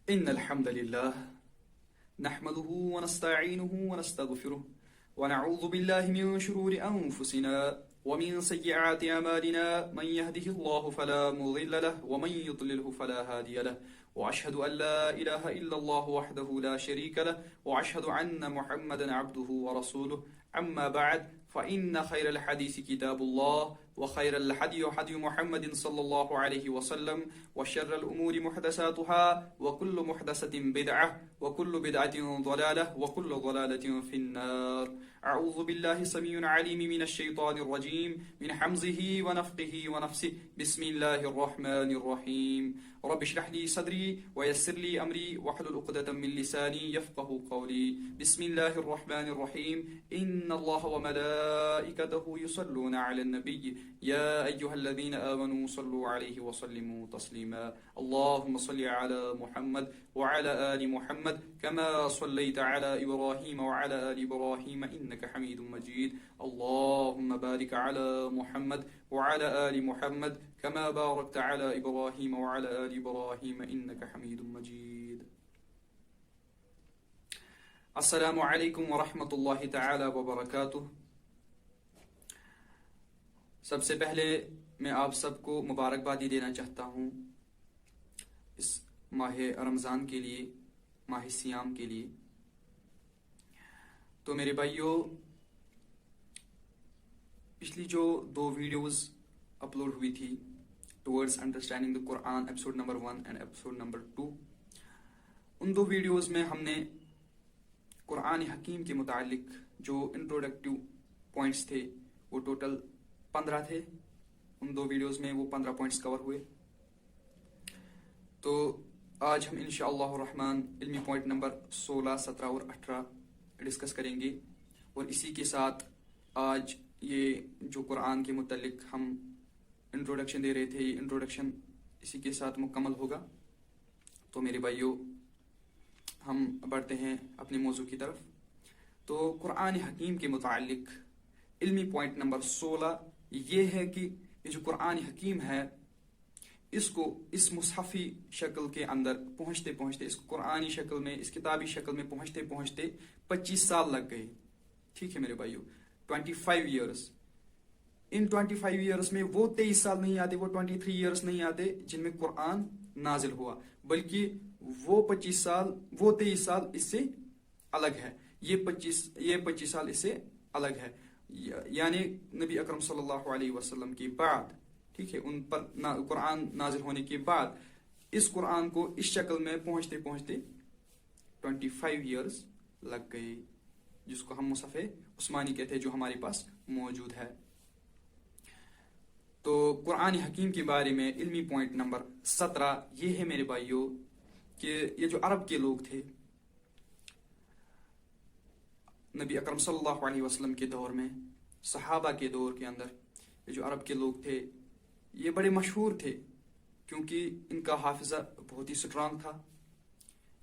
إن الحمد لله نحمده ونستعينه ونستغفره ونعوذ بالله من شرور أنفسنا ومن سيئات أعمالنا من يهده الله فلا مضل له ومن يضلله فلا هادي له وأشهد أن لا إله إلا الله وحده لا شريك له وأشهد أن محمدا عبده ورسوله أما بعد فإن خير الحديث كتاب الله وخير الحدي حدي محمد صلى الله عليه وسلم وشر الأمور محدثاتها وكل محدثة بدعة وكل بدعة ضلالة وكل ضلالة في النار. أعوذ بالله السميع العليم من الشيطان الرجيم من حمزه ونفقه ونفسه. بسم الله الرحمن الرحيم. رب اشرح لي صدري ويسر لي أمري واحلل عقدة من لساني يفقه قولي. بسم الله الرحمن الرحيم. إن الله وملائكته يصلون على النبي يا أيها الذين آمنوا صلوا عليه وسلموا تسليما. اللهم صل على محمد وعلى آل محمد كما صليت على إبراهيم وعلى آل إبراهيم إنك حميد مجيد. اللهم بارك على محمد وعلى آل محمد كما باركت على إبراهيم وعلى آل إبراهيم إنك حميد مجيد. السلام علیکم ورحمۃ اللہ تعالی وبرکاتہ. سب سے پہلے میں آپ سب کو مبارکبادی دینا چاہتا ہوں اس ماہ رمضان کے لیے، ماہ سیام کے لیے. تو میرے بھائیوں، پچھلی جو 2 ویڈیوز اپلوڈ ہوئی تھی towards understanding the Quran, episode number 1 and episode number 2، in 2 videos میں ہم نے قرآن حکیم کے متعلق جو انٹروڈکٹیو پوائنٹس تھے وہ ٹوٹل 15 تھے. ان 2 ویڈیوز میں وہ 15 پوائنٹس کور ہوئے. تو آج ہم انشاءاللہ الرحمن علمی پوائنٹ نمبر 16، 17 اور 18 ڈسکس کریں گے. اور اسی کے ساتھ آج یہ جو قرآن کے متعلق ہم انٹروڈکشن دے رہے تھے، یہ انٹروڈکشن اسی کے ساتھ مکمل ہوگا. تو میرے بھائیوں، ہم بڑھتے ہیں اپنے موضوع کی طرف. تو قرآن حکیم کے متعلق علمی پوائنٹ نمبر 16 یہ ہے کہ یہ جو قرآن حکیم ہے، اس کو اس مصحفی شکل کے اندر پہنچتے پہنچتے، اس قرآنی شکل میں، اس کتابی شکل میں پہنچتے پہنچتے 25 سال لگ گئے. ٹھیک ہے میرے بھائیوں، 25 ایئرس. ان 25 ایئرس میں وہ 23 سال نہیں آتے، وہ 23 ایئرس نہیں آتے جن میں قرآن نازل ہوا، بلکہ وہ 25 سال، وہ 23 سال اس سے الگ ہے. یہ 25 سال اس سے الگ ہے. یعنی نبی اکرم صلی اللہ علیہ وسلم کے بعد، ٹھیک ہے، ان پر قرآن نازل ہونے کے بعد اس قرآن کو اس شکل میں پہنچتے پہنچتے 25 ایئرس لگ گئے، جس کو ہم مصحف عثمانی کہتے ہیں، جو ہمارے پاس موجود ہے. تو قرآن حکیم کے بارے میں علمی پوائنٹ نمبر 17 یہ ہے میرے بھائیوں کہ یہ جو عرب کے لوگ تھے نبی اکرم صلی اللہ علیہ وسلم کے دور میں، صحابہ کے دور کے اندر، یہ جو عرب کے لوگ تھے یہ بڑے مشہور تھے، کیونکہ ان کا حافظہ بہت ہی سٹرانگ تھا.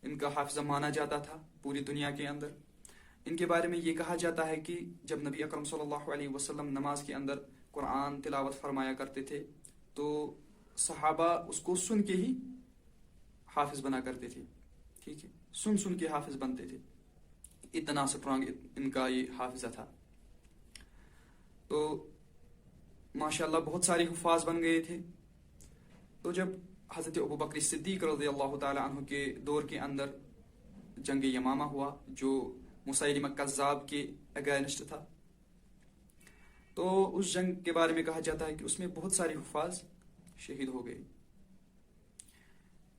ان کا حافظہ مانا جاتا تھا پوری دنیا کے اندر. ان کے بارے میں یہ کہا جاتا ہے کہ جب نبی اکرم صلی اللہ علیہ وسلم نماز کے اندر قرآن تلاوت فرمایا کرتے تھے تو صحابہ اس کو سن کے ہی حافظ بنا کرتے تھے. ٹھیک ہے، سن کے حافظ بنتے تھے. اتنا سٹرانگ ان کا یہ حافظہ تھا. تو ماشاءاللہ بہت سارے حفاظ بن گئے تھے. تو جب حضرت ابوبکر صدیق رضی اللہ تعالی عنہ کے دور کے اندر جنگ یمامہ ہوا، جو مسیلمہ کذاب کے اگینسٹ تھا، تو اس جنگ کے بارے میں کہا جاتا ہے کہ اس میں بہت سارے حفاظ شہید ہو گئے.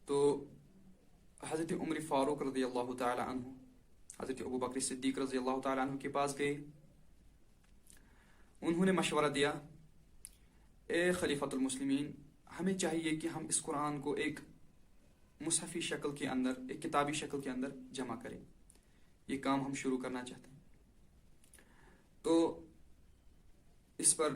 تو حضرت عمر فاروق رضی اللہ تعالی عنہ حضرت ابوبکر صدیق رضی اللہ تعالی عنہ کے پاس گئے. انہوں نے مشورہ دیا، اے خلیفۃ المسلمین، ہمیں چاہیے کہ ہم اس قرآن کو ایک مصحفی شکل کے اندر، ایک کتابی شکل کے اندر جمع کریں. یہ کام ہم شروع کرنا چاہتے ہیں. تو اس پر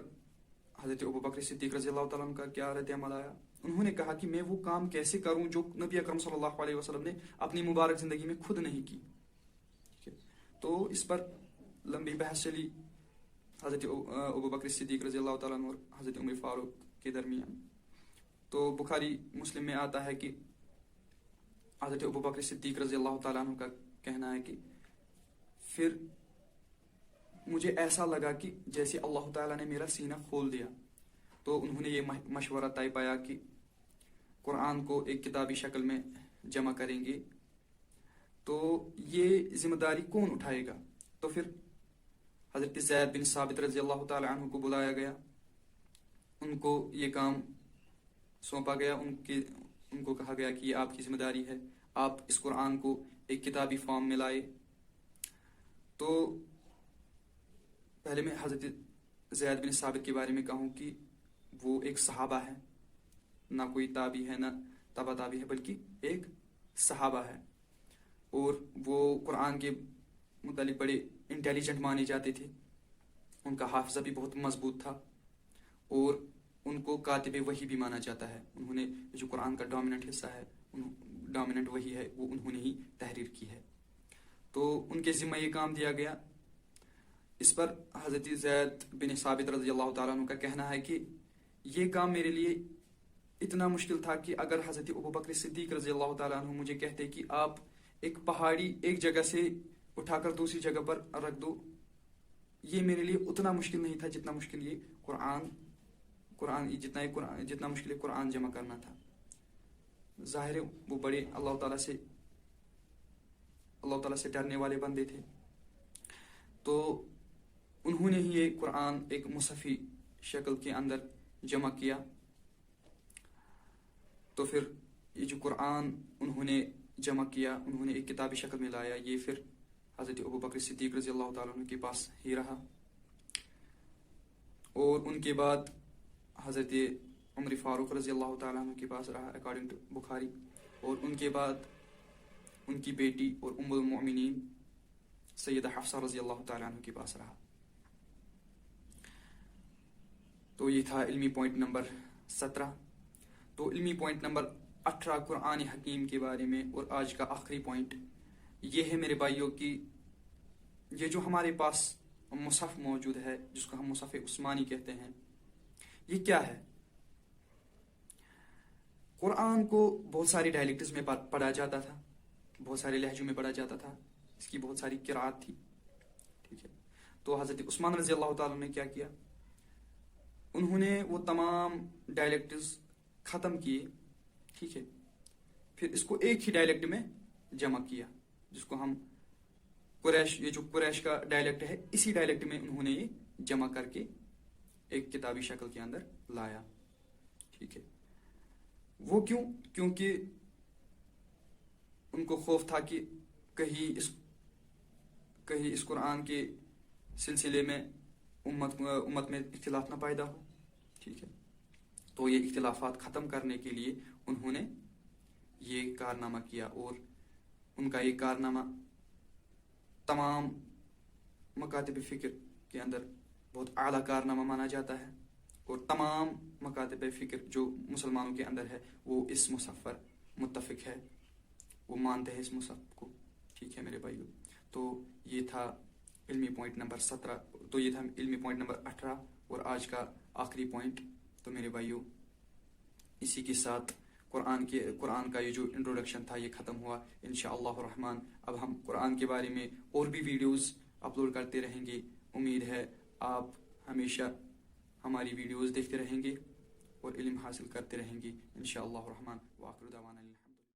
حضرت ابوبکر صدیق رضی اللہ تعالیٰ عنہ کا کیا رد عمل آیا؟ انہوں نے کہا کہ میں وہ کام کیسے کروں جو نبی اکرم صلی اللہ علیہ وسلم نے اپنی مبارک زندگی میں خود نہیں کی. تو اس پر لمبی بحث چلی حضرت ابوبکر صدیق رضی اللہ تعالیٰ عنہ اور حضرت عمر فاروق کے درمیان. تو بخاری مسلم میں آتا ہے کہ حضرت ابو بکر صدیق رضی اللہ تعالیٰ عنہ کا کہنا ہے کہ پھر مجھے ایسا لگا کہ جیسے اللہ تعالیٰ نے میرا سینہ کھول دیا. تو انہوں نے یہ مشورہ طے پایا کہ قرآن کو ایک کتابی شکل میں جمع کریں گے. تو یہ ذمہ داری کون اٹھائے گا؟ تو پھر حضرت زید بن ثابت رضی اللہ تعالیٰ عنہ کو بلایا گیا. ان کو یہ کام سونپا گیا. ان کو کہا گیا کہ یہ آپ کی ذمہ داری ہے، آپ اس قرآن کو ایک کتابی فارم میں لائے. تو پہلے میں حضرت زید بن ثابت کے بارے میں کہوں کہ وہ ایک صحابہ ہے، نہ کوئی تابعی ہے نہ تبع تابعی ہے، بلکہ ایک صحابہ ہے. اور وہ قرآن کے متعلق بڑے انٹیلیجنٹ مانے جاتے تھے. ان کا حافظہ بھی بہت مضبوط تھا اور ان کو کاتب وحی بھی مانا جاتا ہے. انہوں نے جو قرآن کا ڈومیننٹ حصہ ہے، ڈومیننٹ وحی ہے، وہ انہوں نے ہی تحریر کی ہے. تو ان کے ذمہ یہ کام دیا گیا. اس پر حضرت زید بن ثابت رضی اللہ تعالیٰ عنہ کا کہنا ہے کہ یہ کام میرے لیے اتنا مشکل تھا کہ اگر حضرت ابو بکر صدیق رضی اللہ تعالیٰ عنہ مجھے کہتے کہ آپ ایک پہاڑی ایک جگہ سے اٹھا کر دوسری جگہ پر رکھ دو، یہ میرے لیے اتنا مشکل نہیں تھا جتنا مشکل یہ جتنا مشکل یہ قرآن جمع کرنا تھا. ظاہر ہے وہ بڑے اللہ تعالیٰ سے ڈرنے والے بندے تھے. تو انہوں نے ہی یہ قرآن ایک مصحفی شکل کے اندر جمع کیا. تو پھر یہ جو قرآن انہوں نے جمع کیا، انہوں نے ایک کتابی شکل میں لایا. یہ پھر حضرت ابو بکر صدیق رضی اللہ تعالیٰ عنہ کے پاس ہی رہا. اور ان کے بعد حضرت عمر فاروق رضی اللہ تعالیٰ عنہ کے پاس رہا اکارڈنگ ٹو بخاری. اور ان کے بعد ان کی بیٹی اور ام المؤمنین سیدہ حفصہ رضی اللہ تعالیٰ عنہ کے پاس رہا. تو یہ تھا علمی پوائنٹ نمبر 17. تو علمی پوائنٹ نمبر 18 قرآن حکیم کے بارے میں، اور آج کا آخری پوائنٹ یہ ہے میرے بھائیوں کہ یہ جو ہمارے پاس مصحف موجود ہے، جس کو ہم مصحف عثمانی کہتے ہیں، یہ کیا ہے؟ قرآن کو بہت ساری ڈائلیکٹس میں پڑھا جاتا تھا، بہت سارے لہجوں میں پڑھا جاتا تھا. اس کی بہت ساری قرات تھی. ٹھیک ہے. تو حضرت عثمان رضی اللہ تعالیٰ نے کیا کیا؟ انہوں نے وہ تمام ڈائلیکٹس ختم کیے. ٹھیک ہے. پھر اس کو ایک ہی ڈائلیکٹ میں جمع کیا، جس کو ہم یہ جو قریش کا ڈائلیکٹ ہے، اسی ڈائلیکٹ میں انہوں نے یہ جمع کر کے ایک کتابی شکل کے اندر لایا. ٹھیک ہے. وہ کیونکہ ان کو خوف تھا کہ کہیں اس قرآن کے سلسلے میں امت میں اختلاف نہ پیدا ہو. ٹھیک ہے. تو یہ اختلافات ختم کرنے کے لیے انہوں نے یہ کارنامہ کیا، اور ان کا یہ کارنامہ تمام مکاتب فکر کے اندر بہت اعلیٰ کارنامہ مانا جاتا ہے. اور تمام مکاتب فکر جو مسلمانوں کے اندر ہے وہ اس مصحف پر متفق ہے، وہ مانتے ہیں اس مصحف کو. ٹھیک ہے میرے بھائیو. تو یہ تھا علمی پوائنٹ نمبر 17. تو یہ تھا علمی پوائنٹ نمبر 18 اور آج کا آخری پوائنٹ. تو میرے بھائیو اسی کے ساتھ قرآن کا یہ جو انٹروڈکشن تھا یہ ختم ہوا. انشاءاللہ الرحمن اب ہم قرآن کے بارے میں اور بھی ویڈیوز اپلوڈ کرتے رہیں گے. امید ہے آپ ہمیشہ ہماری ویڈیوز دیکھتے رہیں گے اور علم حاصل کرتے رہیں گے انشاءاللہ الرحمن. وآخر دعوانا